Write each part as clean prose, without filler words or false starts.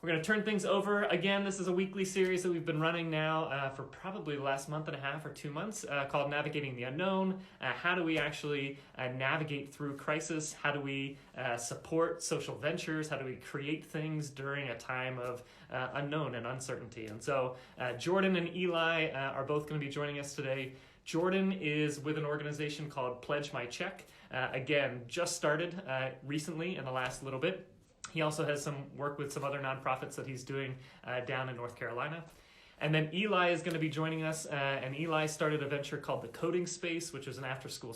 We're going to turn things over. Again, this is a weekly series that we've been running now for probably the last month and a half or 2 months called Navigating the Unknown. How do we actually navigate through crisis? How do we support social ventures? How do we create things during a time of unknown and uncertainty? And so Jordan and Eli are both going to be joining us today. Jordan is with an organization called Pledge My Check. Again, just started recently in the last little bit. He also has some work with some other nonprofits that he's doing down in North Carolina. And then Eli is going to be joining us, and Eli started a venture called the Coding Space, which is an after-school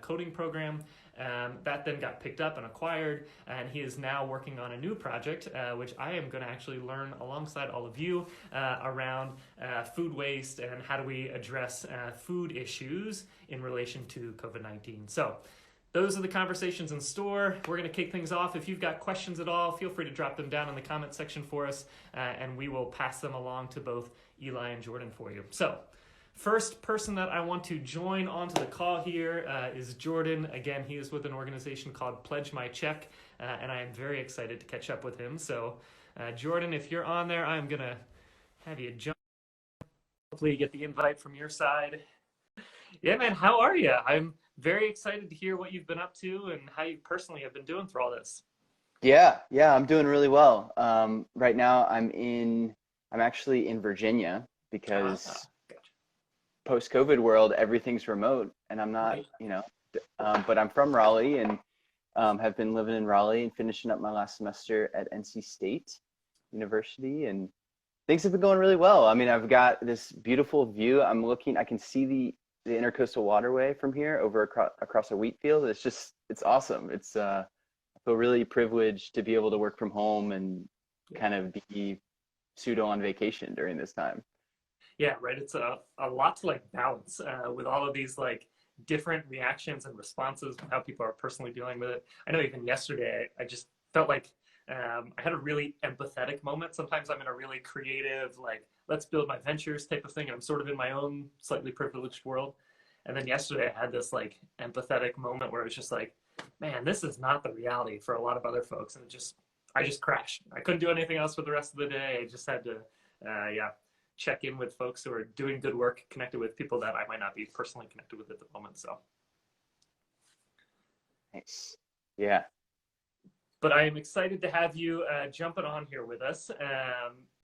coding program that then got picked up and acquired, and he is now working on a new project, which I am going to actually learn alongside all of you around food waste and how do we address food issues in relation to COVID-19. So those are the conversations in store. We're going to kick things off. If you've got questions at all, feel free to drop them down in the comment section for us, and we will pass them along to both Eli and Jordan for you. So, first person that I want to join onto the call here is Jordan. Again, he is with an organization called Pledge My Check, and I am very excited to catch up with him. So, Jordan, if you're on there, I'm going to have you jump. Hopefully you get the invite from your side. Yeah, man, how are you? I'm very excited to hear what you've been up to and how you personally have been doing through all this. Yeah, I'm doing really well. Right now I'm actually in Virginia because Gotcha. post-COVID world, everything's remote and I'm not, Right. but I'm from Raleigh and have been living in Raleigh and finishing up my last semester at NC State University, and things have been going really well. I mean, I've got this beautiful view. I can see the intercoastal waterway from here over across a wheat field. It's awesome. I feel really privileged to be able to work from home and kind of be pseudo on vacation during this time. Yeah, right. It's a lot to like balance with all of these like different reactions and responses, how people are personally dealing with it. I know even yesterday, I just felt like I had a really empathetic moment. Sometimes I'm in a really creative, like, let's build my ventures type of thing. And I'm sort of in my own slightly privileged world. And then yesterday I had this like empathetic moment where it was just like, man, this is not the reality for a lot of other folks. And I just crashed. I couldn't do anything else for the rest of the day. I just had to, check in with folks who are doing good work, connected with people that I might not be personally connected with at the moment. So, Nice. Yeah. but I am excited to have you jumping on here with us.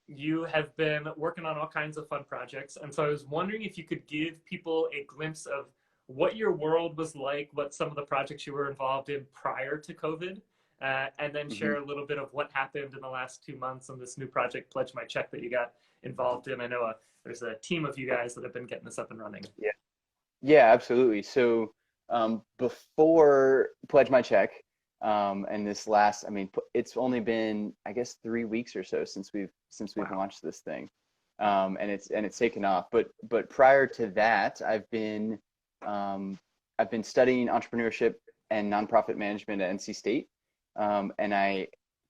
You have been working on all kinds of fun projects. And so I was wondering if you could give people a glimpse of what your world was like, what some of the projects you were involved in prior to COVID, and then hmm share a little bit of what happened in the last 2 months on this new project, Pledge My Check, that you got involved in. I know there's a team of you guys that have been getting this up and running. Yeah. Yeah, absolutely. So before Pledge My Check, and this last, I mean, it's only been, I guess, 3 weeks or so since we've Wow. launched this thing, and it's taken off. But prior to that, I've been studying entrepreneurship and nonprofit management at NC State, and I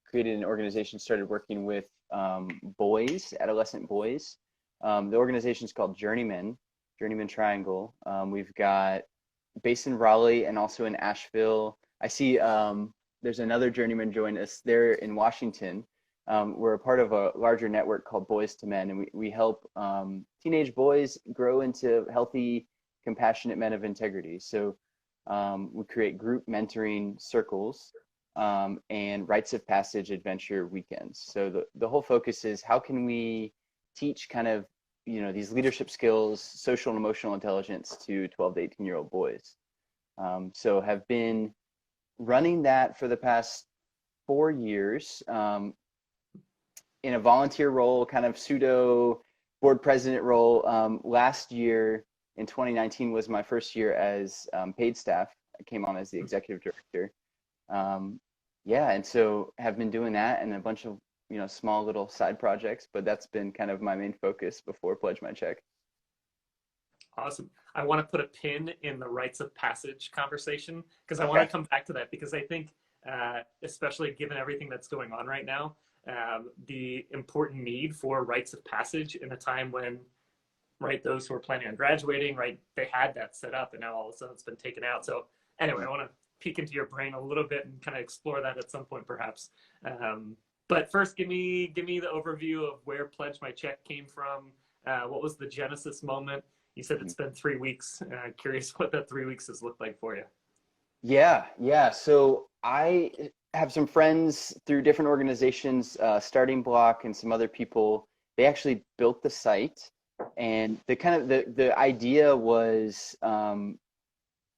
created an organization, started working with adolescent boys. The organization is called Journeyman Triangle. We've got based in Raleigh and also in Asheville. I see there's another journeyman join us there in Washington. We're a part of a larger network called Boys to Men, and we help teenage boys grow into healthy, compassionate men of integrity. So we create group mentoring circles and rites of passage adventure weekends. So the whole focus is how can we teach kind of these leadership skills, social and emotional intelligence to 12 to 18-year-old boys. So have been running that for the past 4 years in a volunteer role, kind of pseudo board president role. Last year in 2019 was my first year as paid staff. I came on as the executive director. And so have been doing that and a bunch of small little side projects, but that's been kind of my main focus before Pledge My Check. Awesome. I want to put a pin in the rites of passage conversation because I want Okay. to come back to that because I think, especially given everything that's going on right now, the important need for rites of passage in a time when, right, those who are planning on graduating, right, they had that set up and now all of a sudden it's been taken out. So anyway, I want to peek into your brain a little bit and kind of explore that at some point perhaps. But first, give me the overview of where Pledge My Check came from. What was the genesis moment? You said it's been 3 weeks. Curious what that 3 weeks has looked like for you. Yeah, yeah. So I have some friends through different organizations, Starting Block and some other people. They actually built the site, and the idea was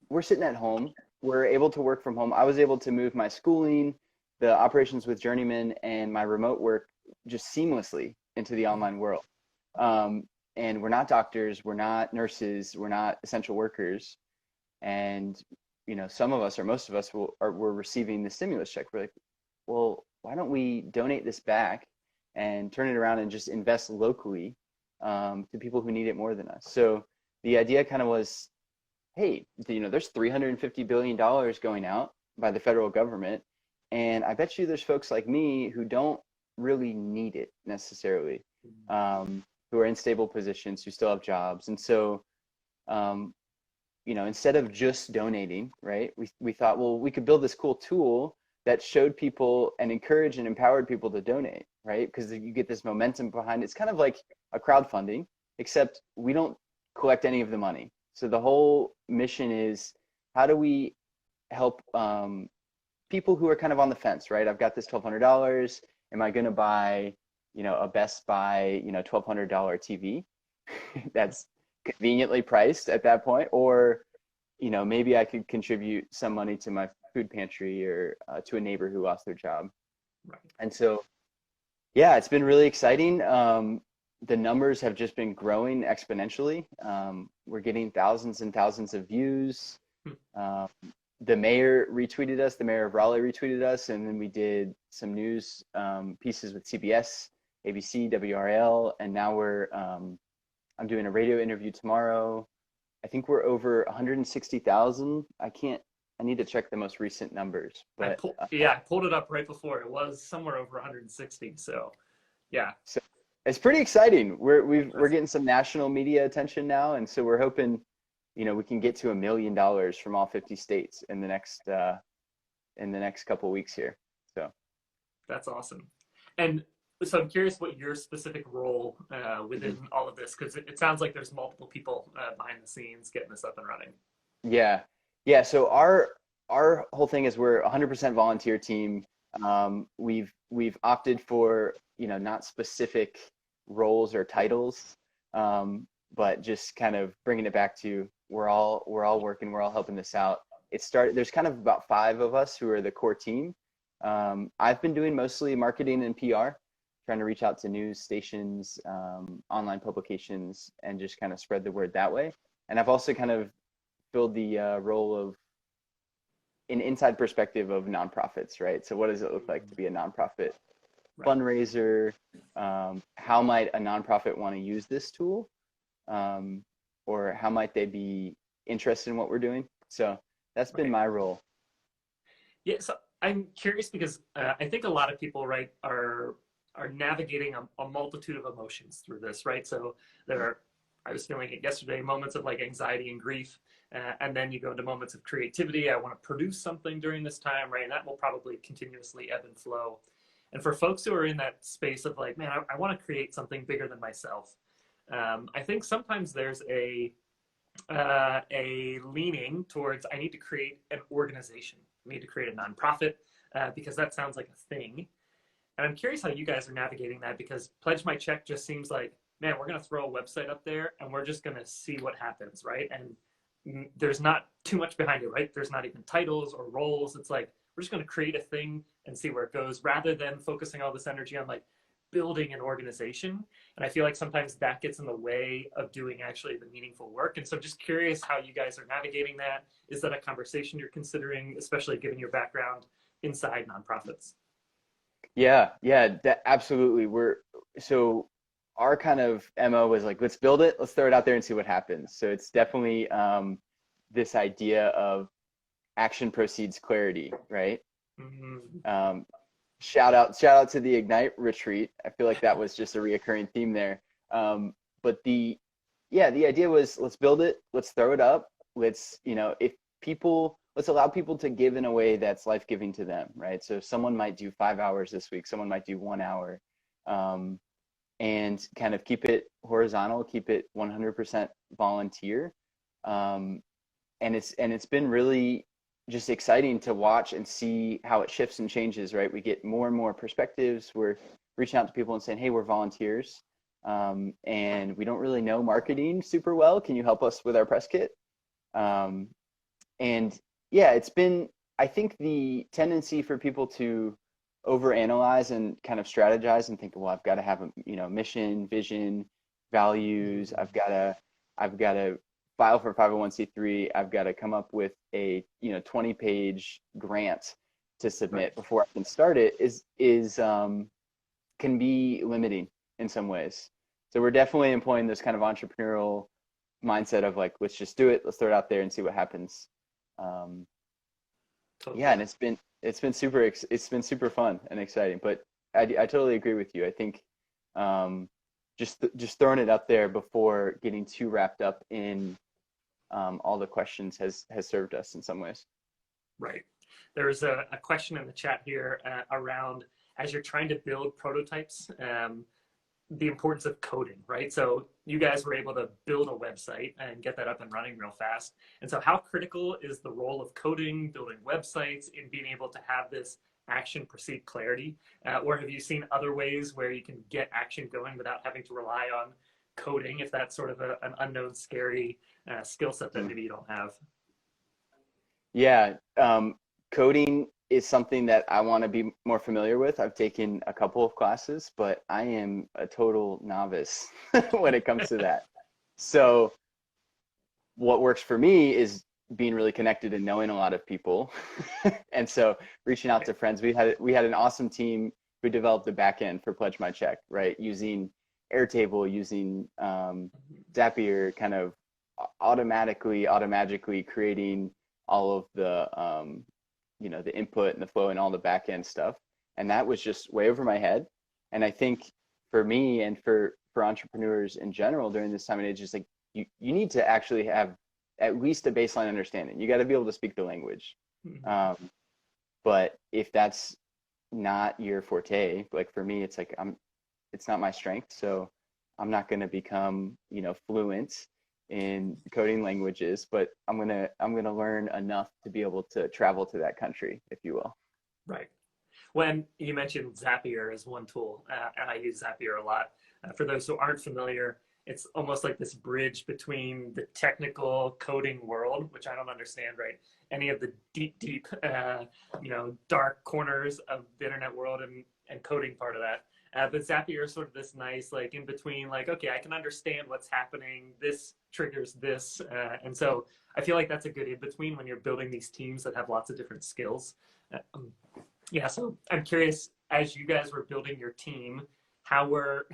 we're sitting at home. We're able to work from home. I was able to move my schooling, the operations with Journeyman, and my remote work just seamlessly into the online world. And we're not doctors, we're not nurses, we're not essential workers, and some of us or most of us were receiving the stimulus check. We're like, well, why don't we donate this back and turn it around and just invest locally to people who need it more than us? So the idea kind of was, hey, there's $350 billion going out by the federal government, and I bet you there's folks like me who don't really need it necessarily, who are in stable positions, who still have jobs. And so um, instead of just donating, right, we thought, well, we could build this cool tool that showed people and encouraged and empowered people to donate, right? Because you get this momentum behind it. It's kind of like a crowdfunding, except we don't collect any of the money. So the whole mission is, how do we help people who are kind of on the fence, right? I've got this $1,200. Am I going to buy, a Best Buy, $1,200 TV? That's conveniently priced at that point, or maybe I could contribute some money to my food pantry or to a neighbor who lost their job. Right. And so yeah, it's been really exciting. The numbers have just been growing exponentially. We're getting thousands and thousands of views. um, the mayor retweeted us, the mayor of Raleigh retweeted us, and then we did some news pieces with CBS, ABC, WRL, and now I'm doing a radio interview tomorrow. I think we're over 160,000. I need to check the most recent numbers, but I pulled it up right before. It was somewhere over 160. So, yeah. So it's pretty exciting. We're getting some national media attention now, and so we're hoping, we can get to $1 million from all 50 states in the next couple of weeks here. So That's awesome. And so I'm curious what your specific role within all of this, because it sounds like there's multiple people behind the scenes getting this up and running. Yeah, yeah. So our whole thing is we're 100% volunteer team. We've opted for not specific roles or titles, but just kind of bringing it back to we're all working, we're all helping this out. There's kind of about 5 of us who are the core team. I've been doing mostly marketing and PR, trying to reach out to news stations, online publications, and just kind of spread the word that way. And I've also kind of filled the role of an inside perspective of nonprofits, right? So what does it look like to be a nonprofit fundraiser? How might a nonprofit want to use this tool? Or how might they be interested in what we're doing? So that's been my role. Yeah, so I'm curious because I think a lot of people, right, are navigating a multitude of emotions through this, right? So I was feeling it yesterday, moments of like anxiety and grief, and then you go into moments of creativity. I want to produce something during this time, right? And that will probably continuously ebb and flow. And for folks who are in that space of like, man, I want to create something bigger than myself. I think sometimes there's a leaning towards I need to create an organization. I need to create a nonprofit because that sounds like a thing. And I'm curious how you guys are navigating that, because Pledge My Check just seems like, man, we're going to throw a website up there and we're just going to see what happens, right? And there's not too much behind it, right? There's not even titles or roles. It's like, we're just going to create a thing and see where it goes, rather than focusing all this energy on like building an organization. And I feel like sometimes that gets in the way of doing actually the meaningful work. And so I'm just curious how you guys are navigating that. Is that a conversation you're considering, especially given your background inside nonprofits? Yeah, absolutely. So our kind of MO was like, let's build it, let's throw it out there and see what happens. So it's definitely this idea of action precedes clarity, right? Mm-hmm. Shout out to the Ignite retreat. I feel like that was just a reoccurring theme there. But the idea was, let's build it, let's throw it up. Let's, if people let's allow people to give in a way that's life-giving to them, right? So someone might do 5 hours this week, someone might do 1 hour, and kind of keep it horizontal, keep it 100% volunteer. Um, and it's been really just exciting to watch and see how it shifts and changes, right? We get more and more perspectives. We're reaching out to people and saying, hey, we're volunteers, and we don't really know marketing super well. Can you help us with our press kit? Um, and yeah, it's been, I think the tendency for people to overanalyze and kind of strategize and think, well, I've got to have a, mission, vision, values. I've got to file for 501c3. I've got to come up with a 20-page grant to submit before I can start it is can be limiting in some ways. So we're definitely employing this kind of entrepreneurial mindset of like, let's just do it, let's throw it out there and see what happens. Totally. Yeah, and it's been super fun and exciting. But I totally agree with you. I think just throwing it up there before getting too wrapped up in all the questions has served us in some ways. Right. There's a question in the chat here around as you're trying to build prototypes, the importance of coding, right? So you guys were able to build a website and get that up and running real fast. And so how critical is the role of coding, building websites, in being able to have this action proceed clarity? Or have you seen other ways where you can get action going without having to rely on coding, if that's sort of an unknown, scary skill set that maybe you don't have? Yeah, coding is something that I want to be more familiar with. I've taken a couple of classes, but I am a total novice when it comes to that. So what works for me is being really connected and knowing a lot of people. And so reaching out to friends. We had an awesome team who developed the back end for Pledge My Check, right? Using Airtable, using Zapier, kind of automatically creating all of the the input and the flow and all the back end stuff. And that was just way over my head. And I think for me and for entrepreneurs in general during this time and age, is like you need to actually have at least a baseline understanding. You got to be able to speak the language. Mm-hmm. But if that's not your forte, like for me, it's like it's not my strength. So I'm not going to become, fluent in coding languages, but I'm gonna learn enough to be able to travel to that country, if you will. Right. When you mentioned Zapier as one tool, and I use Zapier a lot. For those who aren't familiar, it's almost like this bridge between the technical coding world, which I don't understand, right? Any of the deep, dark corners of the internet world and coding part of that. But Zapier is sort of this nice, like in between, like, okay, I can understand what's happening. This triggers this. And so I feel like that's a good in between when you're building these teams that have lots of different skills. Um, yeah, so I'm curious, as you guys were building your team, how were,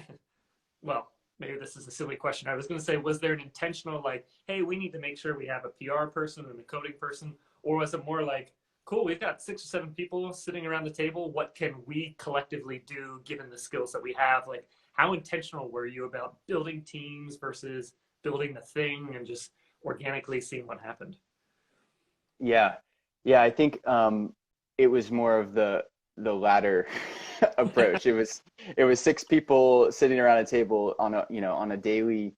well, maybe this is a silly question. I was going to say, was there an intentional, like, hey, we need to make sure we have a PR person and a coding person? Or was it more like, cool, we've got 6 or 7 people sitting around the table. What can we collectively do given the skills that we have? Like, how intentional were you about building teams versus building the thing and just organically seeing what happened? Yeah, yeah. I think it was more of the latter approach. It was 6 people sitting around a table on a daily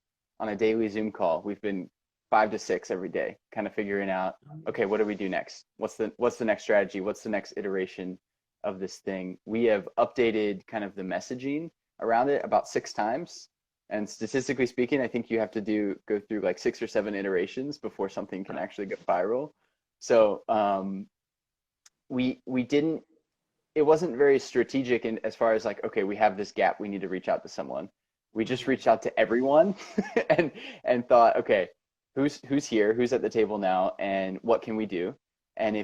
Zoom call. We've been 5 to 6 every day, kind of figuring out, okay, what do we do next? What's the next strategy? What's the next iteration of this thing? We have updated kind of the messaging around it about 6 times. And statistically speaking, I think you have to go through like 6 or 7 iterations before something can actually go viral. So we didn't. It wasn't very strategic in as far as like, okay, we have this gap, we need to reach out to someone. We just reached out to everyone and thought, okay, who's here, who's at the table now, and what can we do? And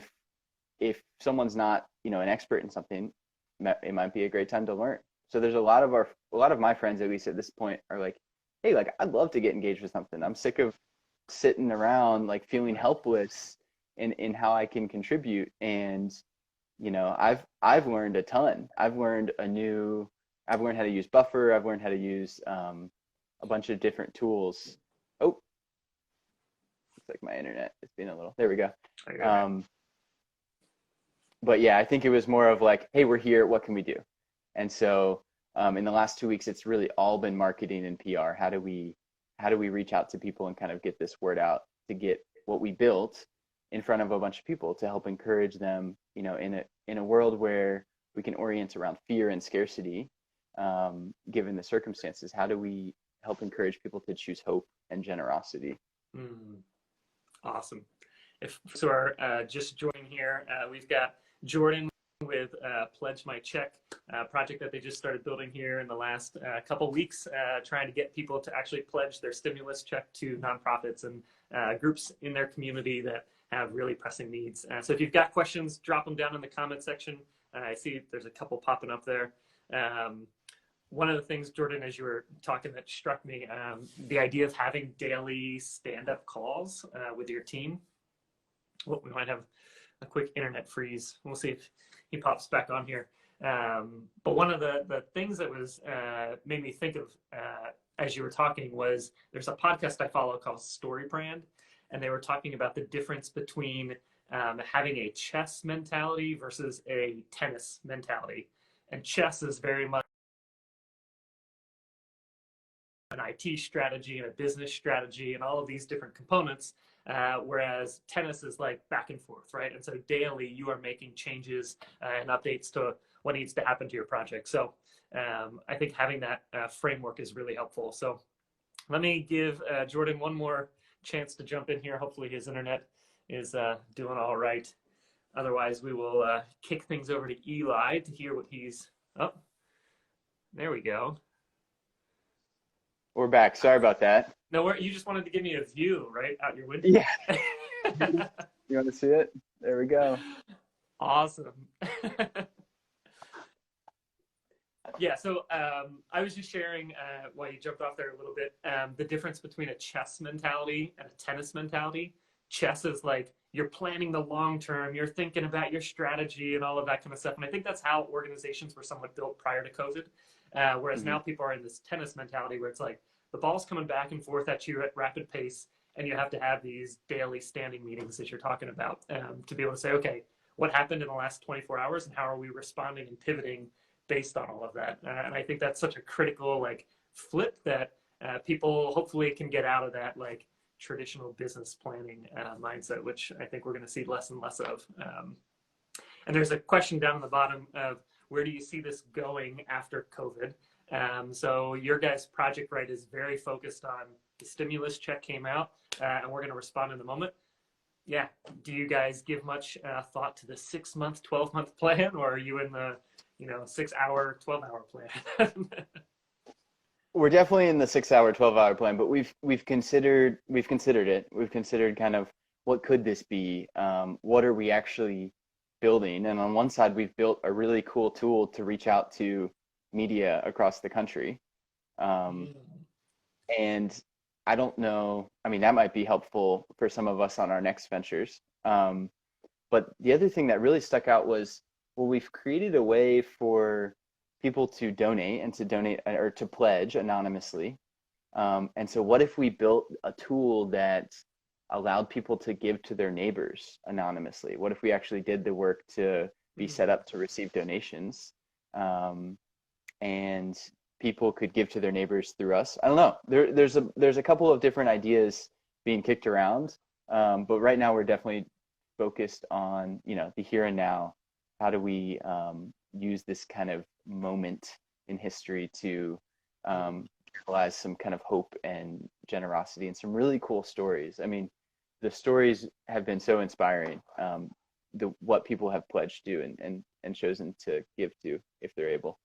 if someone's not an expert in something, it might be a great time to learn. So there's a lot of my friends, at least at this point, are like, hey, like I'd love to get engaged with something. I'm sick of sitting around like feeling helpless in how I can contribute. And I've learned a ton. I've learned how to use Buffer. I've learned how to use a bunch of different tools. Oh, like my internet is being a little, there we go. Okay. But yeah, I think it was more of like, hey, we're here, what can we do? And so in the last 2 weeks, it's really all been marketing and PR. How do we reach out to people and kind of get this word out to get what we built in front of a bunch of people to help encourage them, you know, in a world where we can orient around fear and scarcity, given the circumstances. How do we help encourage people to choose hope and generosity? Awesome. If so are just joining here, we've got Jordan with Pledge My Check project that they just started building here in the last couple weeks, trying to get people to actually pledge their stimulus check to nonprofits and groups in their community that have really pressing needs. So if you've got questions, drop them down in the comment section. I see there's a couple popping up there. One of the things, Jordan, as you were talking, that struck me, the idea of having daily stand-up calls with your team. Well, we might have a quick internet freeze. We'll see if he pops back on here. But one of the things that was made me think of as you were talking was there's a podcast I follow called Story Brand, and they were talking about the difference between having a chess mentality versus a tennis mentality. And chess is very much an IT strategy and a business strategy and all of these different components, whereas tennis is like back and forth, right? And so daily you are making changes and updates to what needs to happen to your project. So I think having that framework is really helpful. So let me give Jordan one more chance to jump in here. Hopefully his internet is doing all right. Otherwise, we will kick things over to Eli to hear what he's... Oh, there we go. We're back. Sorry about that. No, you just wanted to give me a view, right, out your window? Yeah. You want to see it? There we go. Awesome. Yeah, so I was just sharing, while you jumped off there a little bit, the difference between a chess mentality and a tennis mentality. Chess is like you're planning the long term, you're thinking about your strategy and all of that kind of stuff. And I think that's how organizations were somewhat built prior to COVID. Whereas now people are in this tennis mentality where it's like the ball's coming back and forth at you at rapid pace, and you have to have these daily standing meetings that you're talking about to be able to say, okay, what happened in the last 24 hours and how are we responding and pivoting based on all of that? And I think that's such a critical like flip that people hopefully can get out of that like traditional business planning mindset, which I think we're going to see less and less of. And there's a question down on the bottom of where do you see this going after COVID? So your guys' project, right, is very focused on the stimulus check came out, and we're going to respond in a moment. Yeah. Do you guys give much thought to the 6-month, 12-month plan, or are you in the 6-hour, 12-hour plan? We're definitely in the 6-hour, 12-hour plan, but we've considered it. We've considered kind of what could this be? What are we actually building? And on one side, we've built a really cool tool to reach out to media across the country. And I don't know, I mean, that might be helpful for some of us on our next ventures. But the other thing that really stuck out was, well, we've created a way for people to donate and to donate or to pledge anonymously. And so what if we built a tool that allowed people to give to their neighbors anonymously? What if we actually did the work to be set up to receive donations, and people could give to their neighbors through us? I don't know. There's a couple of different ideas being kicked around, but right now we're definitely focused on the here and now. How do we use this kind of moment in history to realize some kind of hope and generosity and some really cool stories? I mean, the stories have been so inspiring, what people have pledged to and chosen to give to if they're able.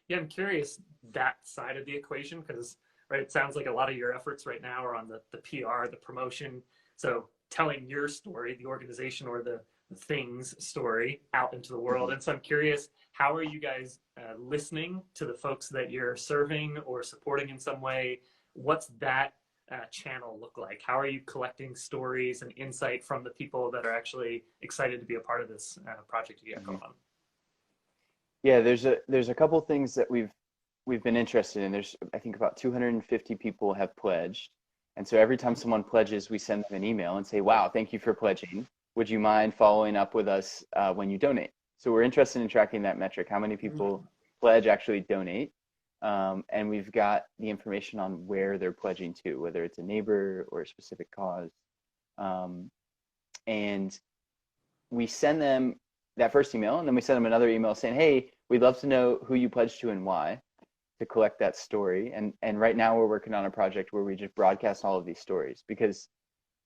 Yeah, I'm curious that side of the equation because, right, it sounds like a lot of your efforts right now are on the PR, the promotion. So telling your story, the organization or the things story out into the world. And so I'm curious, how are you guys listening to the folks that you're serving or supporting in some way? What's that channel look like? How are you collecting stories and insight from the people that are actually excited to be a part of this project you got going on? Yeah, there's a couple things that we've been interested in. There's, I think, about 250 people have pledged, And so every time someone pledges, we send them an email and say, wow, thank you for pledging. Would you mind following up with us when you donate? So we're interested in tracking that metric. How many people pledge actually donate? And we've got the information on where they're pledging to, whether it's a neighbor or a specific cause. And we send them that first email, and then we send them another email saying, hey, we'd love to know who you pledged to and why, to collect that story. And right now we're working on a project where we just broadcast all of these stories, because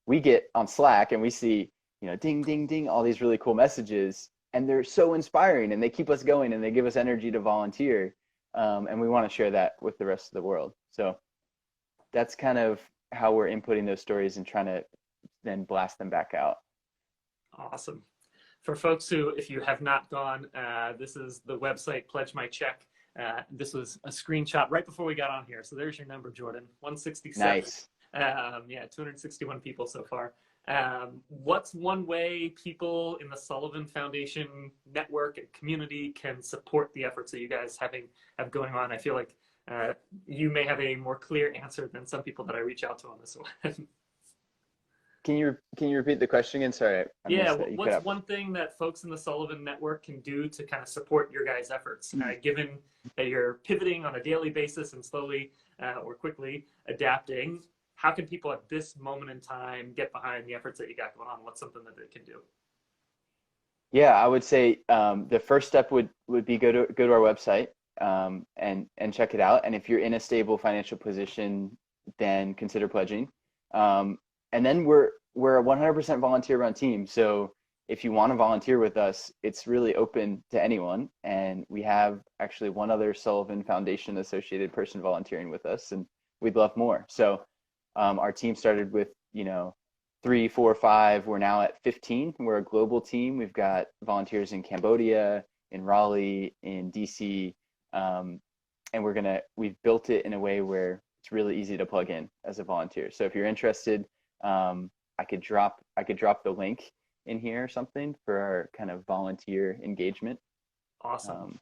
we get on Slack and we see, ding, ding, ding, all these really cool messages, and they're so inspiring and they keep us going and they give us energy to volunteer. And we want to share that with the rest of the world. So that's kind of how we're inputting those stories and trying to then blast them back out. Awesome. For folks who, if you have not gone, this is the website, Pledge My Check. This was a screenshot right before we got on here. So there's your number, Jordan, 167. Nice. 261 people so far. What's one way people in the Sullivan Foundation network and community can support the efforts that you guys have going on? I feel like you may have a more clear answer than some people that I reach out to on this one. Can you repeat the question again? Sorry. What's one thing that folks in the Sullivan Network can do to kind of support your guys' efforts, given that you're pivoting on a daily basis and slowly or quickly adapting? How can people at this moment in time get behind the efforts that you got going on? What's something that they can do? Yeah, I would say the first step would be go to our website and check it out. And if you're in a stable financial position, then consider pledging. And then we're a 100% volunteer-run team. So if you want to volunteer with us, it's really open to anyone. And we have actually one other Sullivan Foundation associated person volunteering with us, and we'd love more. So our team started with 3, 4, 5. We're now at 15. We're a global team. We've got volunteers in Cambodia, in Raleigh, in DC, and we've built it in a way where it's really easy to plug in as a volunteer. So if you're interested, I could drop the link in here or something for our kind of volunteer engagement. Awesome.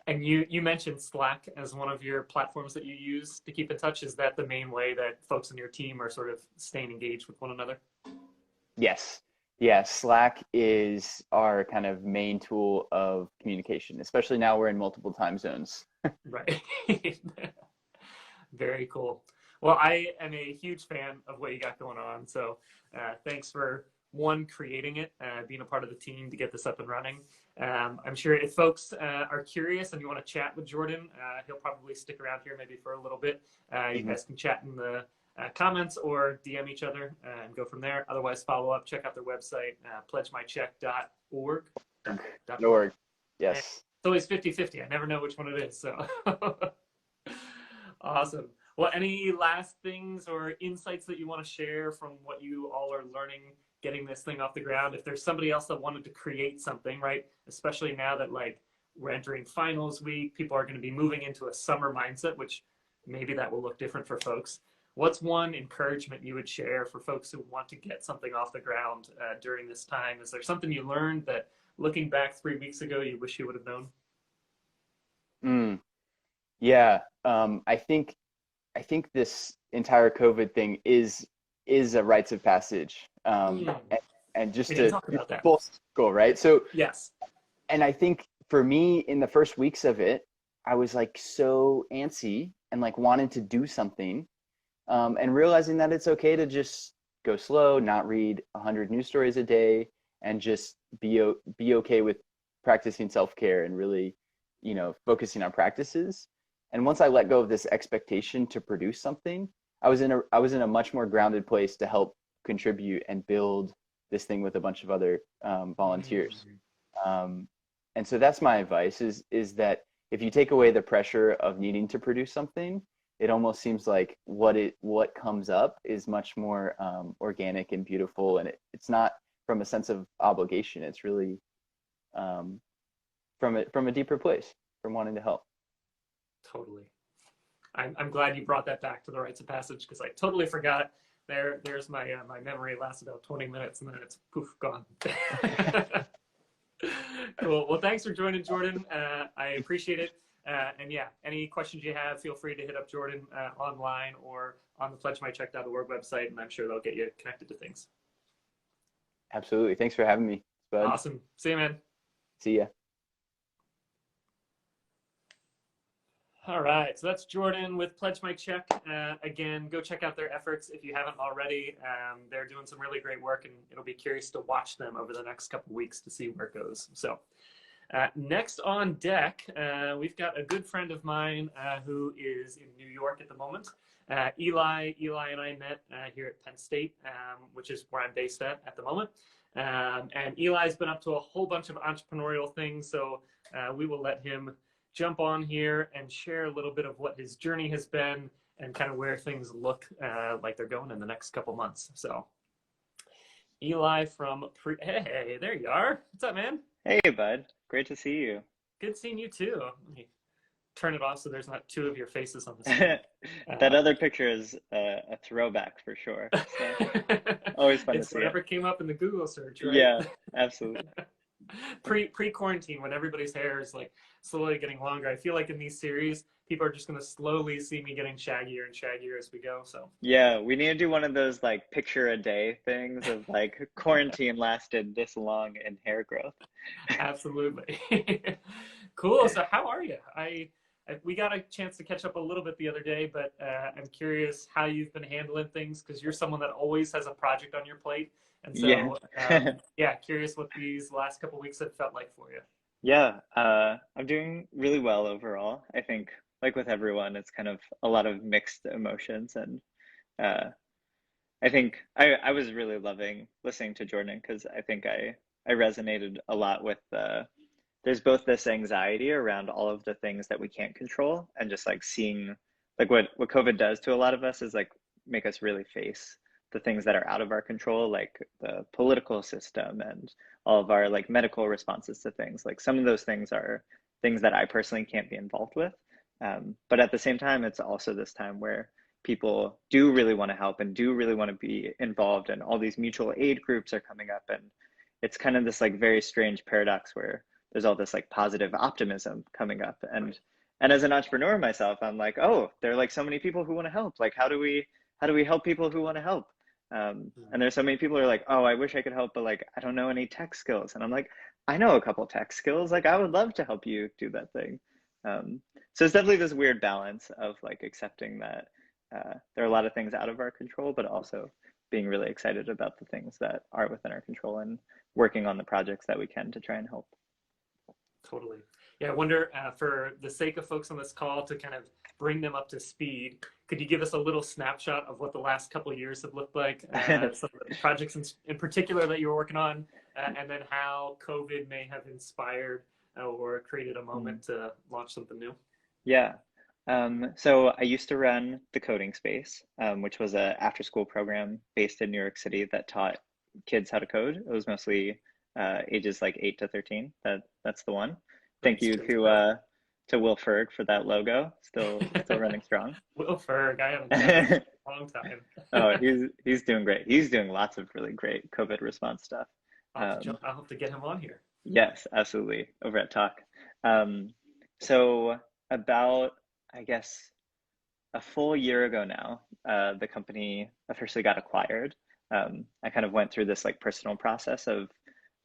And you mentioned Slack as one of your platforms that you use to keep in touch. Is that the main way that folks in your team are sort of staying engaged with one another? Yes. Yeah, Slack is our kind of main tool of communication, especially now we're in multiple time zones. Right. Very cool. Well, I am a huge fan of what you got going on. So thanks for creating it, being a part of the team to get this up and running. I'm sure if folks are curious and you want to chat with Jordan, he'll probably stick around here maybe for a little bit. You guys can chat in the comments or DM each other and go from there. Otherwise, follow up, check out their website, pledgemycheck.org. .org. Yes. It's always 50-50. I never know which one it is. So awesome. Well, any last things or insights that you want to share from what you all are learning getting this thing off the ground? If there's somebody else that wanted to create something, right? Especially now that we're entering finals week, people are going to be moving into a summer mindset, which maybe that will look different for folks. What's one encouragement you would share for folks who want to get something off the ground during this time? Is there something you learned that looking back 3 weeks ago, you wish you would have known? Yeah. I think this entire COVID thing is a rites of passage, and just to talk about that. Full circle, right? So yes, and I think for me in the first weeks of it, I was so antsy and wanted to do something, and realizing that it's okay to just go slow, not read 100 news stories a day, and just be okay with practicing self-care and really, focusing on practices. And once I let go of this expectation to produce something, I was in a much more grounded place to help contribute and build this thing with a bunch of other volunteers. And so that's my advice is that if you take away the pressure of needing to produce something, it almost seems like what comes up is much more organic and beautiful, and it's not from a sense of obligation. It's really from a deeper place, from wanting to help. Totally. I'm glad you brought that back to the rites of passage, because I totally forgot. There's my my memory lasts about 20 minutes and then it's poof, gone. Cool. Well, thanks for joining, Jordan. I appreciate it. And yeah, any questions you have, feel free to hit up Jordan online or on the pledgemycheck.org website, and I'm sure they'll get you connected to things. Absolutely. Thanks for having me, Bud. Awesome. See you, man. See ya. All right, so that's Jordan with Pledge My Check. Again, go check out their efforts if you haven't already. They're doing some really great work, and it'll be curious to watch them over the next couple weeks to see where it goes. So next on deck, we've got a good friend of mine who is in New York at the moment. Eli and I met here at Penn State, which is where I'm based at the moment. And Eli's been up to a whole bunch of entrepreneurial things, so we will let him jump on here and share a little bit of what his journey has been and kind of where things look like they're going in the next couple months. So Eli hey, there you are. What's up, man? Hey, bud. Great to see you. Good seeing you too. Let me turn it off so there's not two of your faces on the screen. That other picture is a throwback for sure. So, always fun to see whatever came up in the Google search, right? Yeah, absolutely. Pre-quarantine, when everybody's hair is like slowly getting longer, I feel like in these series people are just going to slowly see me getting shaggier and shaggier as we go. So yeah, we need to do one of those like picture a day things of like quarantine lasted this long in hair growth. Absolutely. Cool. So how are you? We got a chance to catch up a little bit the other day, but I'm curious how you've been handling things, because you're someone that always has a project on your plate. And so, yeah, curious what these last couple of weeks have felt like for you. Yeah, I'm doing really well overall. I think, like with everyone, it's kind of a lot of mixed emotions. And I think I was really loving listening to Jordan, because I think I resonated a lot with there's both this anxiety around all of the things that we can't control, and just like seeing like what COVID does to a lot of us is like make us really face the things that are out of our control, like the political system and all of our like medical responses to things. Like some of those things are things that I personally can't be involved with. But at the same time, it's also this time where people do really want to help and do really want to be involved, and all these mutual aid groups are coming up, and it's kind of this like very strange paradox where there's all this like positive optimism coming up. And as an entrepreneur myself, I'm like, oh, there are like so many people who want to help. Like how do we help people who want to help? And there's so many people who are like, oh, I wish I could help, but like I don't know any tech skills. And I'm like, I know a couple tech skills. Like I would love to help you do that thing. So it's definitely this weird balance of like accepting that there are a lot of things out of our control, but also being really excited about the things that are within our control and working on the projects that we can to try and help. Totally. Yeah, I wonder, for the sake of folks on this call, to kind of bring them up to speed, could you give us a little snapshot of what the last couple of years have looked like, some of the projects in particular that you were working on, and then how COVID may have inspired or created a moment to launch something new? Yeah. So I used to run the Coding Space, which was a after-school program based in New York City that taught kids how to code. It was mostly ages like 8 to 13. That's the one. Thank you to Will Ferg for that logo. Still running strong. Will Ferg, I haven't done this in a long time. Oh, he's doing great. He's doing lots of really great COVID response stuff. I'll have to get him on here. Yes, absolutely. Over at Talk. So about, I guess, a full year ago now, the company officially got acquired. I kind of went through this like personal process of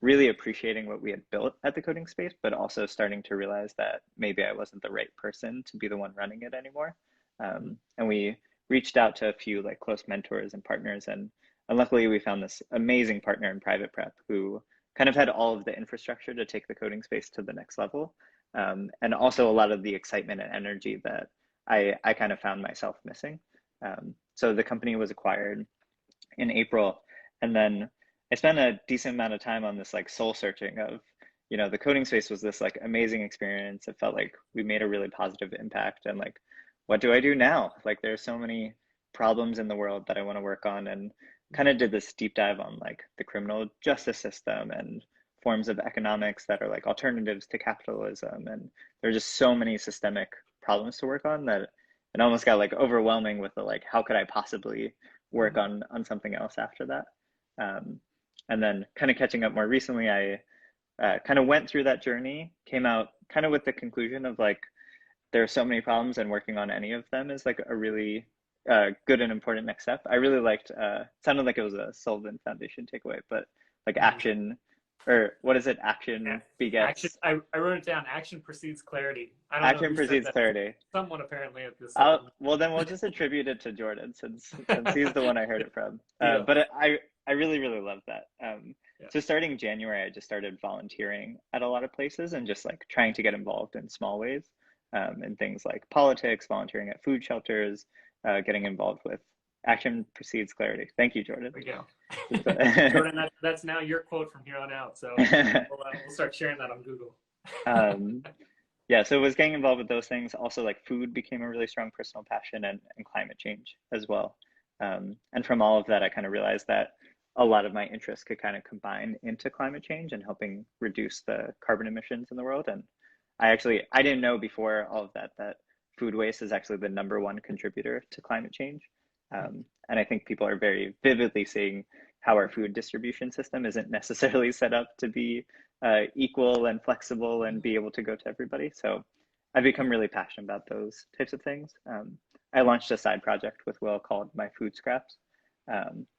really appreciating what we had built at the Coding Space, but also starting to realize that maybe I wasn't the right person to be the one running it anymore. And we reached out to a few like close mentors and partners, and luckily we found this amazing partner in Private Prep who kind of had all of the infrastructure to take the Coding Space to the next level, and also a lot of the excitement and energy that I kind of found myself missing. So the company was acquired in April, and then I spent a decent amount of time on this like soul searching of, the Coding Space was this like amazing experience. It felt like we made a really positive impact, and like, what do I do now? Like there's so many problems in the world that I want to work on, and kind of did this deep dive on like the criminal justice system and forms of economics that are like alternatives to capitalism. And there are just so many systemic problems to work on that it almost got like overwhelming with the like, how could I possibly work on something else after that? And then kind of catching up more recently, I kind of went through that journey, came out kind of with the conclusion of like, there are so many problems, and working on any of them is like a really good and important next step. I really liked, sounded like it was a Sullivan Foundation takeaway, but like Mhm. action, or what is it? Yeah. Action Action. begets, I wrote it down. Action precedes clarity. I don't know action who said precedes that. clarity. Someone apparently at this Sullivan. Well, then we'll just attribute it to Jordan since he's the one I heard it from. Deal. But I really love that. Yeah. So starting January, I just started volunteering at a lot of places and just like trying to get involved in small ways, in things like politics, volunteering at food shelters, getting involved with action precedes clarity. Thank you, Jordan. There we go. Jordan, that's now your quote from here on out. So we'll start sharing that on Google. um, yeah, so it was getting involved with those things. Also, like food became a really strong personal passion, and climate change as well. And from all of that, I kind of realized that a lot of my interests could kind of combine into climate change and helping reduce the carbon emissions in the world. And I didn't know before all of that that food waste is actually the #1 contributor to climate change. And I think people are very vividly seeing how our food distribution system isn't necessarily set up to be equal and flexible and be able to go to everybody. So I've become really passionate about those types of things. I launched a side project with Will called My Food Scraps,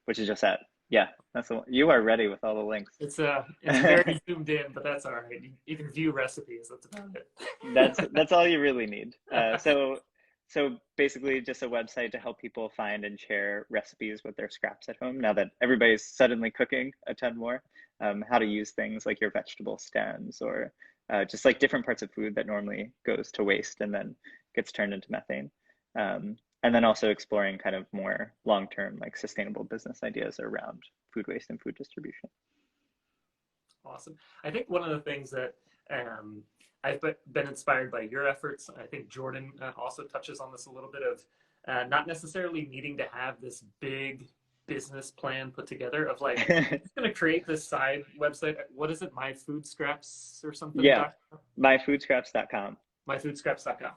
which is just at, yeah, that's the one. You are ready with all the links. It's very zoomed in, but that's all right. You can view recipes. That's about it. That's all you really need. So basically just a website to help people find and share recipes with their scraps at home. Now that everybody's suddenly cooking a ton more, how to use things like your vegetable stems, or just like different parts of food that normally goes to waste and then gets turned into methane. And then also exploring kind of more long-term, like sustainable business ideas around food waste and food distribution. Awesome. I think one of the things that I've been inspired by your efforts. I think Jordan also touches on this a little bit of not necessarily needing to have this big business plan put together of like, I'm just going to create this side website. What is it? My Food Scraps or something? Yeah, myfoodscraps.com. Myfoodscraps.com.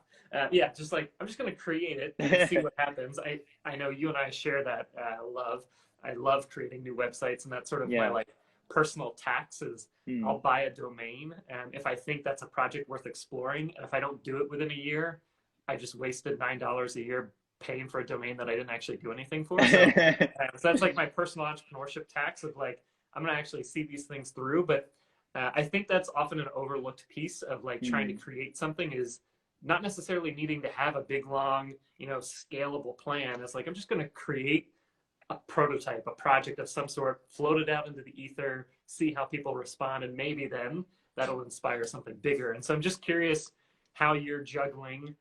Yeah, just like, I'm just going to create it and see what happens. I know you and I share that love. I love creating new websites, and that's sort of my Yeah. like personal tax is I'll buy a domain, and if I think that's a project worth exploring, and if I don't do it within a year, I just wasted $9 a year paying for a domain that I didn't actually do anything for. So, so that's like my personal entrepreneurship tax of like, I'm gonna actually see these things through. But I think that's often an overlooked piece of like trying to create something is not necessarily needing to have a big, long, scalable plan. It's like, I'm just gonna create a prototype, a project of some sort, float it out into the ether, see how people respond, and maybe then that'll inspire something bigger. And so I'm just curious how you're juggling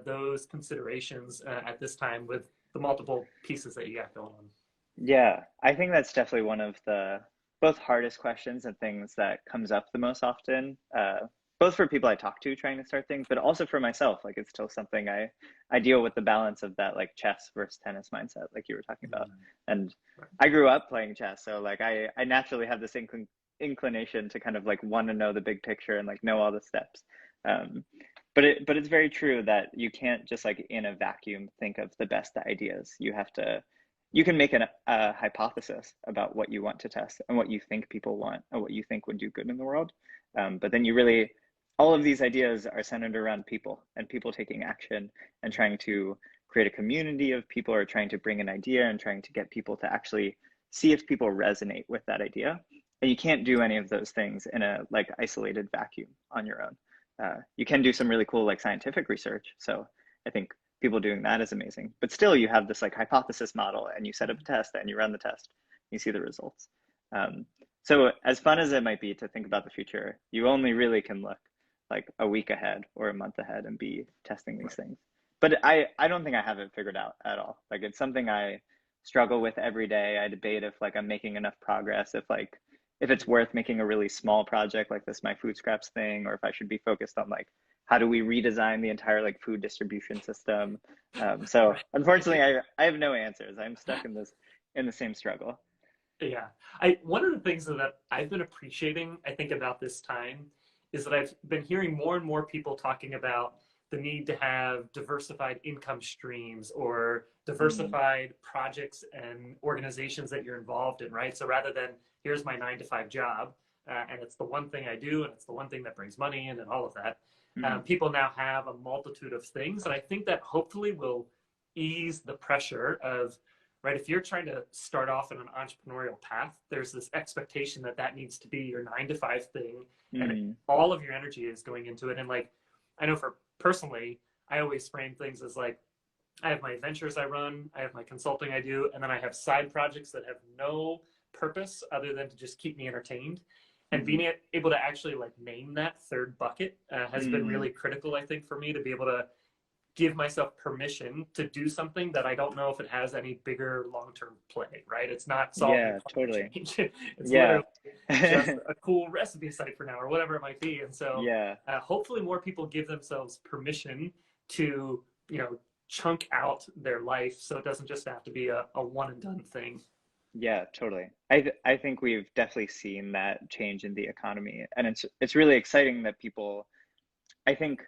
those considerations at this time with the multiple pieces that you got going on. Yeah, I think that's definitely one of the both hardest questions and things that comes up the most often, both for people I talk to trying to start things, but also for myself. Like it's still something I deal with the balance of that like chess versus tennis mindset, like you were talking about. And I grew up playing chess, so like I naturally have this inclination to kind of like want to know the big picture and like know all the steps. But it's very true that you can't just like in a vacuum think of the best ideas. You can make a hypothesis about what you want to test and what you think people want and what you think would do good in the world. But then all of these ideas are centered around people and people taking action and trying to create a community of people, or trying to bring an idea and trying to get people to actually see if people resonate with that idea. And you can't do any of those things in a like isolated vacuum on your own. You can do some really cool like scientific research. So I think people doing that is amazing, but still you have this like hypothesis model and you set up a test and you run the test, you see the results. So as fun as it might be to think about the future, you only really can look like a week ahead or a month ahead and be testing these things. But I don't think I have it figured out at all. Like it's something I struggle with every day. I debate if like I'm making enough progress, if it's worth making a really small project like this My Food Scraps thing, or if I should be focused on like how do we redesign the entire like food distribution system. So unfortunately I have no answers. I'm stuck in the same struggle. Yeah. One of the things that I've been appreciating, I think, about this time is that I've been hearing more and more people talking about the need to have diversified income streams or diversified projects and organizations that you're involved in, right? So rather than here's my 9 to 5 job, and it's the one thing I do, and it's the one thing that brings money in and all of that, People now have a multitude of things, and I think that hopefully will ease the pressure of, right, if you're trying to start off in an entrepreneurial path, there's this expectation that that needs to be your 9 to 5 thing, and all of your energy is going into it. And like, I know for personally, I always frame things as like, I have my ventures I run, I have my consulting I do, and then I have side projects that have no purpose other than to just keep me entertained. And being able to actually like name that third bucket has been really critical, I think, for me to be able to give myself permission to do something that I don't know if it has any bigger long-term play, right? It's not solving Yeah, totally. change. It's Yeah. literally just a cool recipe site for now or whatever it might be. And so Yeah. hopefully more people give themselves permission to, you know, chunk out their life so it doesn't just have to be a one and done thing. Yeah, totally. I think we've definitely seen that change in the economy, and it's really exciting that people, I think,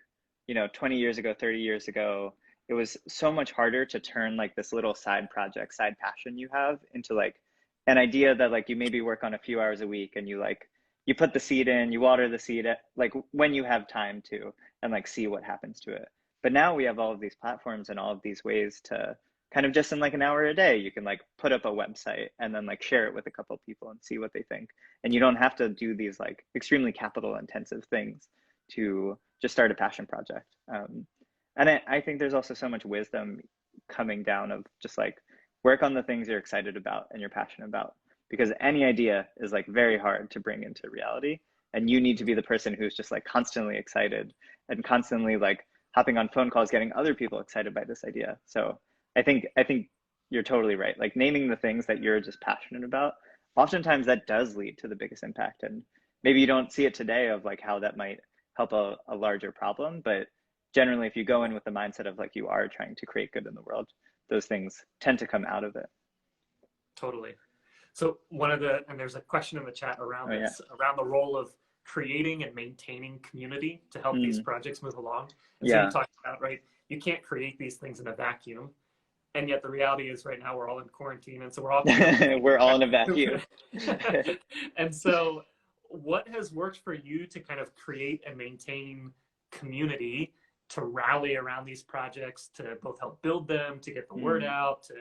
20 years ago, 30 years ago, it was so much harder to turn like this little side project, side passion you have into like an idea that like you maybe work on a few hours a week, and you put the seed in, you water the seed at, like when you have time to, and like see what happens to it. But now we have all of these platforms and all of these ways to kind of just in like an hour a day, you can like put up a website and then like share it with a couple of people and see what they think. And you don't have to do these like extremely capital intensive things to just start a passion project. And I think there's also so much wisdom coming down of just like work on the things you're excited about and you're passionate about, because any idea is like very hard to bring into reality. And you need to be the person who's just like constantly excited and constantly like hopping on phone calls, getting other people excited by this idea. So I think you're totally right. Like naming the things that you're just passionate about, oftentimes that does lead to the biggest impact. And maybe you don't see it today of like how that might help a larger problem, but generally if you go in with the mindset of like you are trying to create good in the world, those things tend to come out of it. Totally. So and there's a question in the chat around Oh yeah. this, around the role of creating and maintaining community to help these projects move along. And so you talked about, right, you can't create these things in a vacuum. And yet the reality is right now we're all in quarantine. And so we're all we're all in a vacuum. And so what has worked for you to kind of create and maintain community, to rally around these projects, to both help build them, to get the word out, to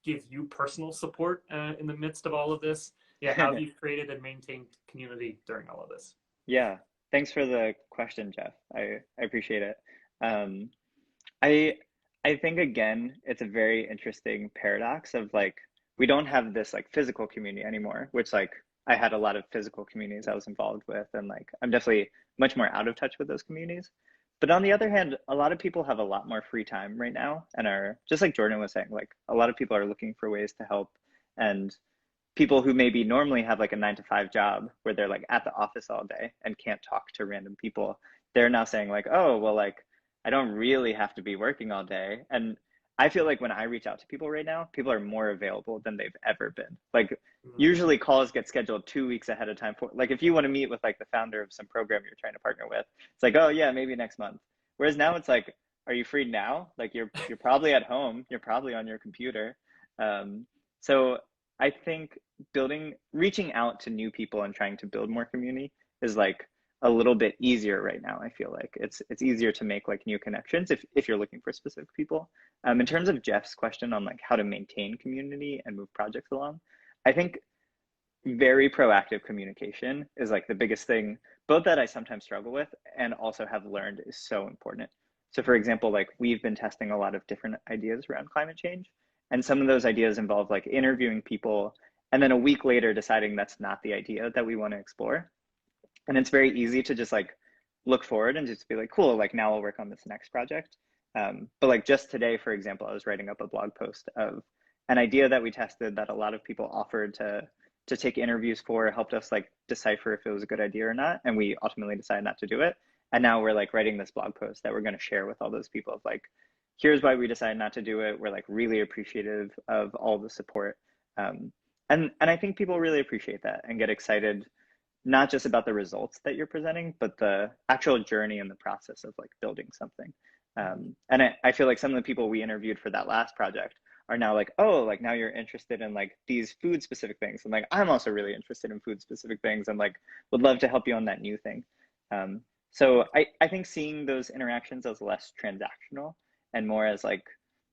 give you personal support in the midst of all of this? Yeah, how have you created and maintained community during all of this? Yeah, thanks for the question, Jeff. I appreciate it. I I think again, it's a very interesting paradox of like we don't have this like physical community anymore, which like I had a lot of physical communities I was involved with, and like I'm definitely much more out of touch with those communities. But on the other hand, a lot of people have a lot more free time right now and are just like Jordan was saying, like a lot of people are looking for ways to help, and people who maybe normally have like a 9 to 5 job where they're like at the office all day and can't talk to random people, they're now saying like, oh, well, like I don't really have to be working all day. And I feel like when I reach out to people right now, people are more available than they've ever been. Like usually calls get scheduled 2 weeks ahead of time for like if you want to meet with like the founder of some program you're trying to partner with, it's like, oh yeah, maybe next month. Whereas now it's like, are you free now? Like you're probably at home, you're probably on your computer. So I think reaching out to new people and trying to build more community is like a little bit easier right now. I feel like it's easier to make like new connections if you're looking for specific people. In terms of Jeff's question on like how to maintain community and move projects along, I think very proactive communication is like the biggest thing, both that I sometimes struggle with and also have learned is so important. So for example, like we've been testing a lot of different ideas around climate change, and some of those ideas involve like interviewing people and then a week later deciding that's not the idea that we want to explore. And it's very easy to just like look forward and just be like, cool, like now I'll work on this next project. But like just today, for example, I was writing up a blog post of an idea that we tested that a lot of people offered to take interviews for, helped us like decipher if it was a good idea or not. And we ultimately decided not to do it. And now we're like writing this blog post that we're going to share with all those people of like, here's why we decided not to do it. We're like really appreciative of all the support. And I think people really appreciate that and get excited, not just about the results that you're presenting, but the actual journey and the process of like building something. And I feel like some of the people we interviewed for that last project are now like, oh, like now you're interested in like these food specific things. And like, I'm also really interested in food specific things and like would love to help you on that new thing. So I think seeing those interactions as less transactional and more as like,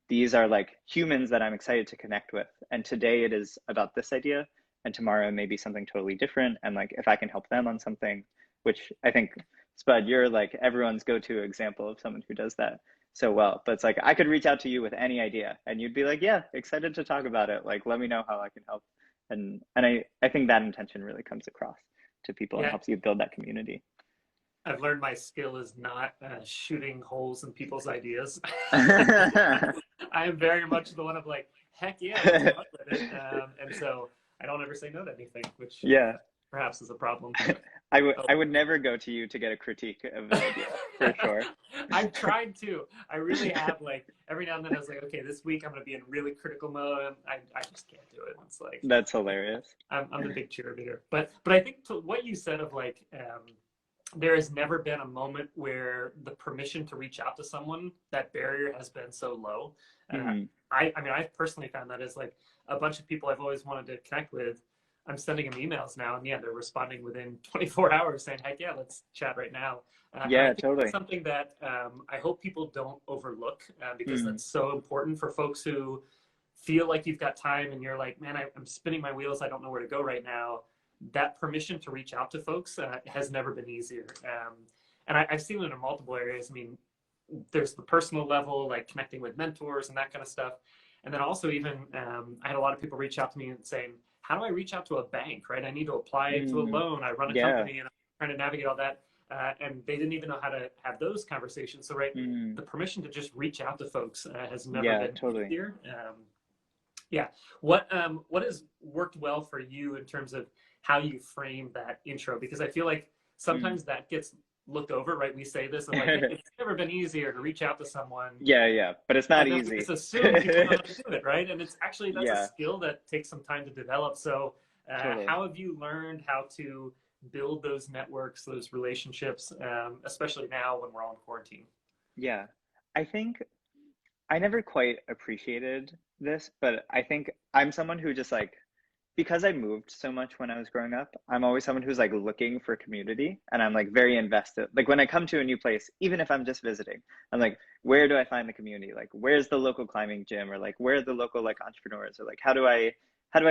these are like humans that I'm excited to connect with. And today it is about this idea, and tomorrow maybe something totally different. And like, if I can help them on something, which I think, Spud, you're like everyone's go-to example of someone who does that so well. But it's like, I could reach out to you with any idea and you'd be like, yeah, excited to talk about it. Like, let me know how I can help. And I think that intention really comes across to people and Yeah, helps you build that community. I've learned my skill is not shooting holes in people's ideas. I am very much the one of like, heck yeah, let's run with it. And so I don't ever say no to anything, which Yeah. perhaps is a problem. I would never go to you to get a critique of an idea, for sure. I've tried to. I really have. Like every now and then, I was like, okay, this week I'm going to be in really critical mode. I just can't do it. It's like That's hilarious. I'm the big cheerleader. But I think to what you said of like, there has never been a moment where the permission to reach out to someone, that barrier has been so low. I mean, I've personally found that as like a bunch of people I've always wanted to connect with. I'm sending them emails now, and yeah, they're responding within 24 hours saying, heck yeah, let's chat right now. And I Yeah, think that's totally. something that I hope people don't overlook because Mm, that's so important for folks who feel like you've got time and you're like, man, I'm spinning my wheels. I don't know where to go right now. That permission to reach out to folks has never been easier. And I've seen it in multiple areas. I mean, there's the personal level, like connecting with mentors and that kind of stuff. And then also even I had a lot of people reach out to me and saying, how do I reach out to a bank, right? I need to apply to a mm, loan. I run a yeah. company and I'm trying to navigate all that. And they didn't even know how to have those conversations. So, right, Mm, the permission to just reach out to folks has never yeah, been totally. easier. Yeah. What has worked well for you in terms of how you frame that intro? Because I feel like Mm. sometimes that gets looked over, right? We say this and like, hey, it's never been easier to reach out to someone. Yeah, yeah, but it's not And then we easy. just assume people know how to do it, right? And it's actually, that's a Yeah, skill that takes some time to develop. So, totally. how have you learned how to build those networks, those relationships, especially now when we're all in quarantine? Yeah. I think I never quite appreciated this, but I think I'm someone who just like, because I moved so much when I was growing up, I'm always someone who's like looking for community, and I'm like very invested. Like when I come to a new place, even if I'm just visiting, I'm like, where do I find the community? Like where's the local climbing gym, or like where are the local like entrepreneurs, or like how do I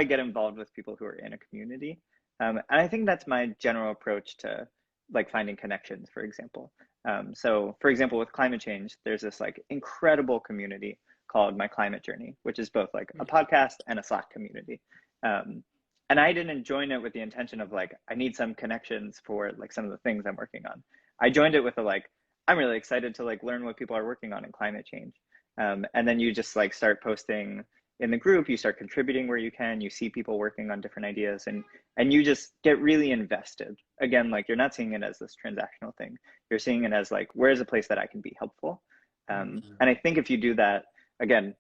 get involved with people who are in a community? And I think that's my general approach to like finding connections, for example. So for example, with climate change, there's this like incredible community called My Climate Journey, which is both like a podcast and a Slack community. Um, and I didn't join it with the intention of like, I need some connections for like some of the things I'm working on. I joined it with a like, I'm really excited to like learn what people are working on in climate change. And then you just like start posting in the group, you start contributing where you can, you see people working on different ideas, and you just get really invested. Again, like you're not seeing it as this transactional thing. You're seeing it as like, where's a place that I can be helpful? And I think if you do that, again,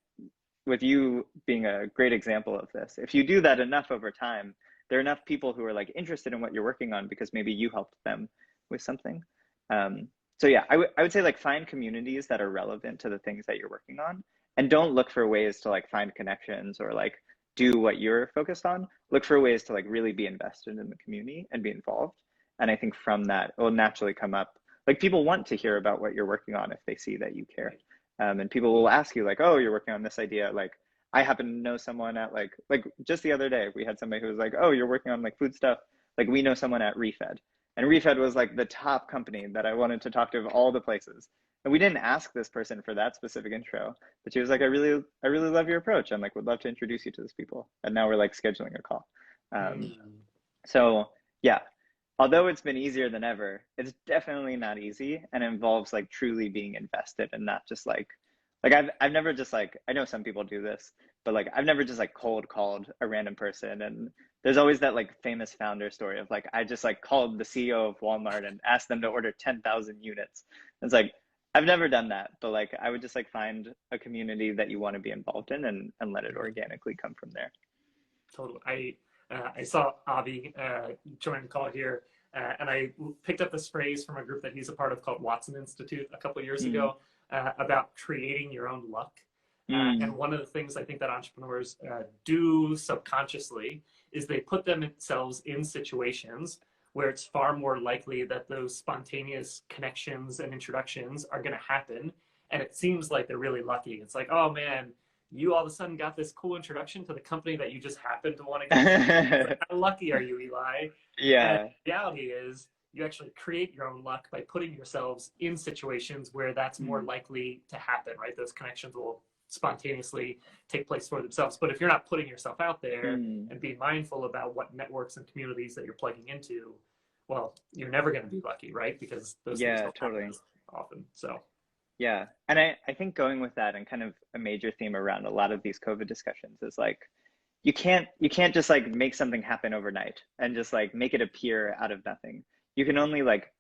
with you being a great example of this, if you do that enough over time, there are enough people who are like interested in what you're working on because maybe you helped them with something. So yeah, I would say like find communities that are relevant to the things that you're working on, and don't look for ways to like find connections or like do what you're focused on. Look for ways to like really be invested in the community and be involved. And I think from that, it will naturally come up. Like people want to hear about what you're working on if they see that you care. And people will ask you like, oh, you're working on this idea. Like I happen to know someone at like just the other day, we had somebody who was like, oh, you're working on like food stuff. Like we know someone at Refed. And Refed was like the top company that I wanted to talk to of all the places. And we didn't ask this person for that specific intro, but she was like, I really love your approach. I'm like, would love to introduce you to these people. And now we're like scheduling a call. Um, Mm. so yeah, although it's been easier than ever, it's definitely not easy, and it involves like truly being invested and not just like I've never just like, I know some people do this, but like I've never just like cold called a random person. And there's always that like famous founder story of like I just like called the CEO of Walmart and asked them to order 10,000 units. It's like I've never done that, but like I would just like find a community that you want to be involved in, and let it organically come from there. Totally. I saw Avi join the call here, and I picked up this phrase from a group that he's a part of called Watson Institute a couple of years Mm, ago about creating your own luck. And mm, one of the things I think that entrepreneurs do subconsciously is they put themselves in situations where it's far more likely that those spontaneous connections and introductions are going to happen. And it seems like they're really lucky. It's like, oh man, you all of a sudden got this cool introduction to the company that you just happened to want to get into. Like, how lucky are you, Eli? And Yeah. the reality is, you actually create your own luck by putting yourselves in situations where that's more likely to happen, right? Those connections will spontaneously take place for themselves. But if you're not putting yourself out there and being mindful about what networks and communities that you're plugging into, well, you're never going to be lucky, right? Because those things Yeah, don't happen totally. as often. So, Yeah. And I think going with that, and kind of a major theme around a lot of these COVID discussions is like, you can't just like make something happen overnight and just like make it appear out of nothing. You can only like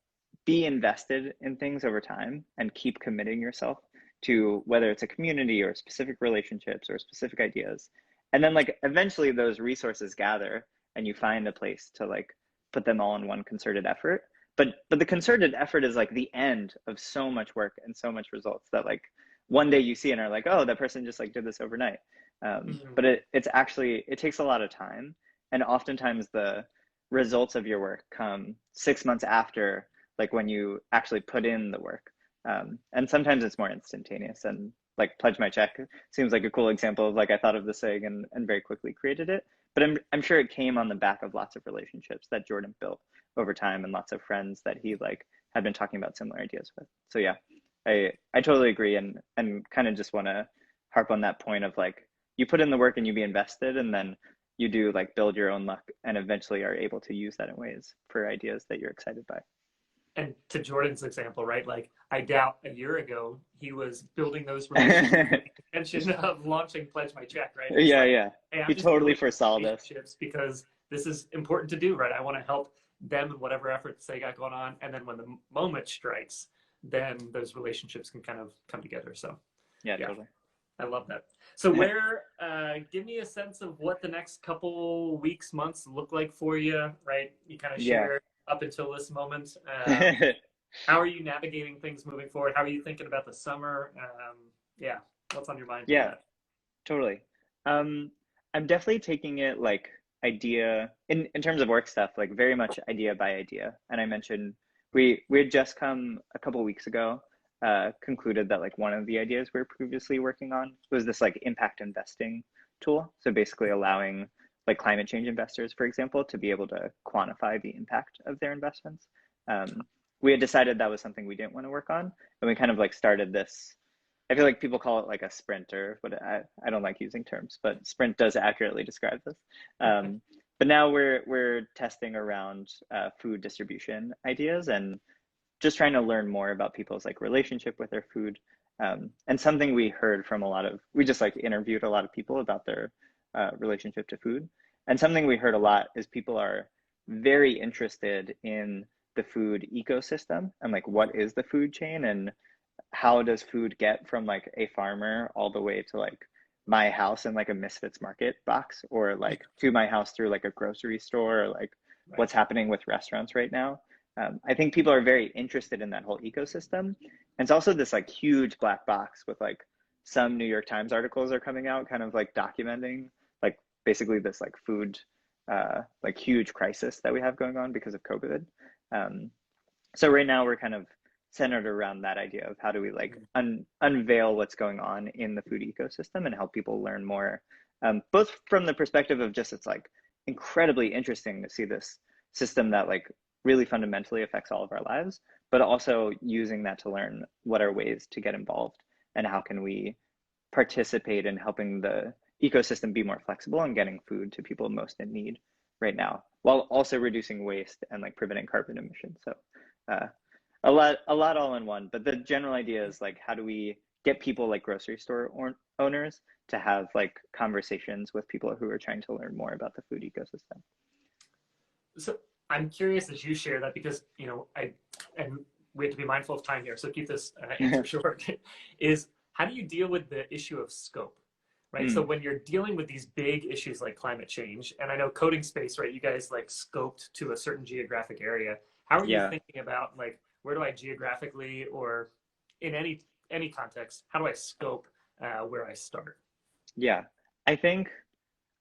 be invested in things over time and keep committing yourself to whether it's a community or specific relationships or specific ideas. And then like eventually those resources gather and you find a place to like put them all in one concerted effort. But the concerted effort is like the end of so much work and so much results that like one day you see and are like, oh, that person just like did this overnight. But it's actually, it takes a lot of time. And oftentimes the results of your work come 6 months after, like when you actually put in the work. And sometimes it's more instantaneous, and like pledge my check seems like a cool example of like, I thought of this thing and very quickly created it. But I'm sure it came on the back of lots of relationships that Jordan built over time and lots of friends that he like had been talking about similar ideas with. So yeah, I totally agree, and kind of just want to harp on that point of like, you put in the work and you be invested, and then you do like build your own luck and eventually are able to use that in ways for ideas that you're excited by. and to Jordan's example, right? Like, I doubt a year ago he was building those relationships with the intention of launching Pledge My Check, right? It was Yeah, like, yeah. hey, I'm He just totally building foresaw this. relationships because this is important to do, right? I want to help them in whatever efforts they got going on. And then when the moment strikes, then those relationships can kind of come together. So, Yeah, yeah. totally. I love that. So give me a sense of what the next couple weeks, months look like for you, right? You kind of Yeah. share up until this moment. How are you navigating things moving forward? How are you thinking about the summer? Yeah, what's on your mind for Yeah, that? totally. Um, I'm definitely taking it like idea in terms of work stuff, like very much idea by idea. And I mentioned we had just come a couple weeks ago, concluded that like one of the ideas we were previously working on was this like impact investing tool. So basically allowing like climate change investors, for example, to be able to quantify the impact of their investments. We had decided that was something we didn't want to work on, and we kind of like started this. I feel like people call it like a sprinter, but I don't like using terms, but sprint does accurately describe this. But now we're testing around food distribution ideas and just trying to learn more about people's like relationship with their food. And something we heard from we just like interviewed a lot of people about their relationship to food. And something we heard a lot is people are very interested in the food ecosystem and like what is the food chain and how does food get from like a farmer all the way to like my house in like a Misfits market box, or like to my house through like a grocery store, or like Right. what's happening with restaurants right now. I think people are very interested in that whole ecosystem. And it's also this like huge black box with like some New York Times articles are coming out kind of like documenting like basically this like food like huge crisis that we have going on because of COVID. So right now we're kind of centered around that idea of how do we like unveil what's going on in the food ecosystem and help people learn more, both from the perspective of just it's like incredibly interesting to see this system that like really fundamentally affects all of our lives, but also using that to learn what are ways to get involved and how can we participate in helping the ecosystem be more flexible and getting food to people most in need right now, while also reducing waste and like preventing carbon emissions. So uh, a lot all in one. But the general idea is like, how do we get people like grocery store owners to have like conversations with people who are trying to learn more about the food ecosystem? So I'm curious as you share that because and we have to be mindful of time here, so keep this answer short. Is how do you deal with the issue of scope, right? So when you're dealing with these big issues like climate change, and I know coding space, right? You guys like scoped to a certain geographic area. How are you Yeah, thinking about like where do I geographically or in any context, how do I scope where I start? yeah. I think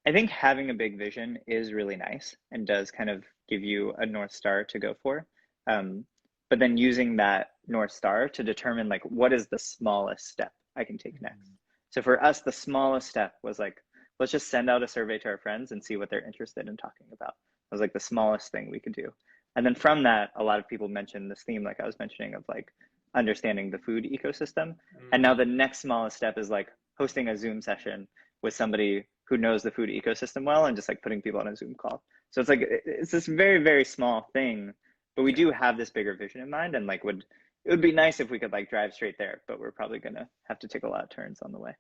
I think having a big vision is really nice and does kind of give you a North Star to go for. Um, but then using that North Star to determine like what is the smallest step I can take next. So for us, the smallest step was like, let's just send out a survey to our friends and see what they're interested in talking about. It was like the smallest thing we could do. And then from that, a lot of people mentioned this theme, like I was mentioning, of like understanding the food ecosystem. And now the next smallest step is like hosting a Zoom session with somebody who knows the food ecosystem well and just like putting people on a Zoom call. So it's like, it's this very, very small thing, but we do have this bigger vision in mind, and like it would be nice if we could like drive straight there, but we're probably gonna have to take a lot of turns on the way.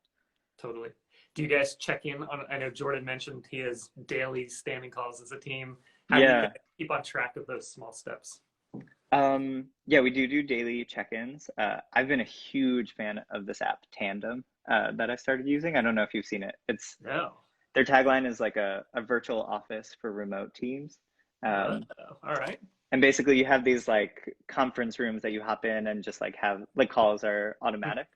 Totally. Do you guys check in on, I know Jordan mentioned he has daily standing calls as a team. How do you Yeah. guys keep on track of those small steps? Yeah, we do daily check-ins. I've been a huge fan of this app, Tandem, that I started using. I don't know if you've seen it. It's No. their tagline is like a virtual office for remote teams. All right. And basically you have these like conference rooms that you hop in and just like have like calls are automatic.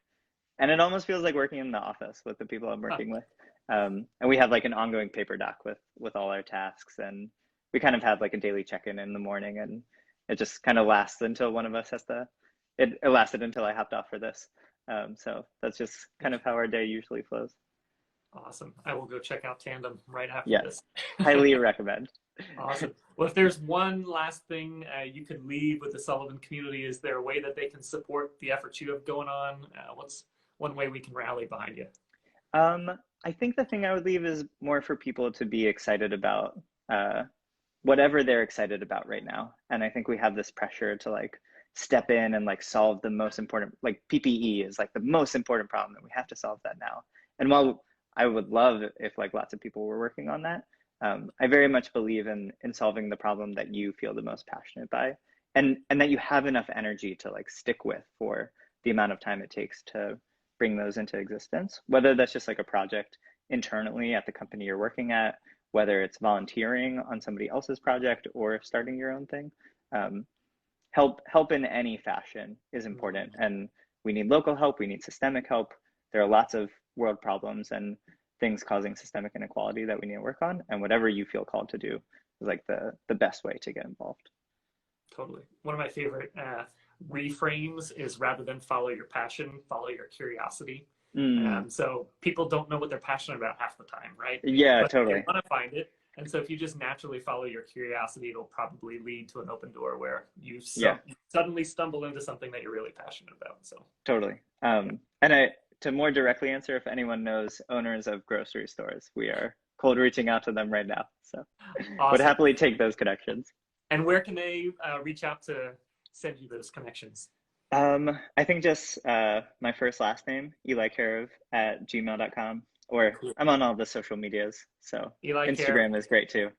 And it almost feels like working in the office with the people I'm working with. And we have like an ongoing paper doc with all our tasks, and we kind of have like a daily check-in in the morning, and it just kind of lasts until one of us has to, it lasted until I hopped off for this. So that's just kind of how our day usually flows. Awesome. I will go check out Tandem right after Yeah, this. highly recommend. Awesome. Well, if there's one last thing you could leave with the Sullivan community, is there a way that they can support the efforts you have going on? What's one way we can rally behind you? I think the thing I would leave is more for people to be excited about whatever they're excited about right now. And I think we have this pressure to like step in and like solve the most important, like PPE is like the most important problem, and we have to solve that now. And while I would love if like lots of people were working on that, I very much believe in solving the problem that you feel the most passionate by, and that you have enough energy to like stick with for the amount of time it takes to bring those into existence, whether that's just like a project internally at the company you're working at, whether it's volunteering on somebody else's project or starting your own thing. Help in any fashion is important, and we need local help, we need systemic help. There are lots of world problems and things causing systemic inequality that we need to work on, and whatever you feel called to do is like the best way to get involved. Totally. One of my favorite reframes is, rather than follow your passion, follow your curiosity. So people don't know what they're passionate about half the time, right? Yeah, but totally. They want to find it. And so if you just naturally follow your curiosity, it'll probably lead to an open door where you suddenly stumble into something that you're really passionate about. So totally. And to more directly answer, if anyone knows owners of grocery stores, we are cold reaching out to them right now. So awesome. Would happily take those connections. And where can they reach out to send you those connections? I think just my first last name, Eli Kariv @gmail.com, or Cool. I'm on all the social medias. So Eli Instagram Kariv. is great too.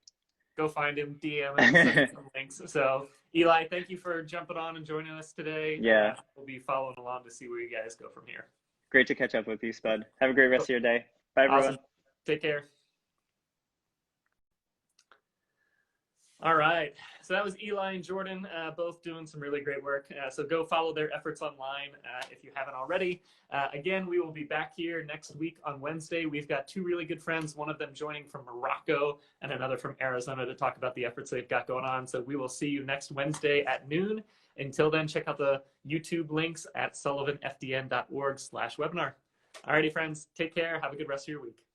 Go find him, DM him, send him some links. So Eli, thank you for jumping on and joining us today. Yeah. We'll be following along to see where you guys go from here. Great to catch up with you, Spud. Have a great rest of your day. Bye, everyone. Awesome. Take care. All right. So that was Eli and Jordan, both doing some really great work. So go follow their efforts online if you haven't already. Again, we will be back here next week on Wednesday. We've got two really good friends, one of them joining from Morocco and another from Arizona, to talk about the efforts they've got going on. So we will see you next Wednesday at noon. Until then, check out the YouTube links at sullivanfdn.org/webinar. All righty, friends. Take care. Have a good rest of your week.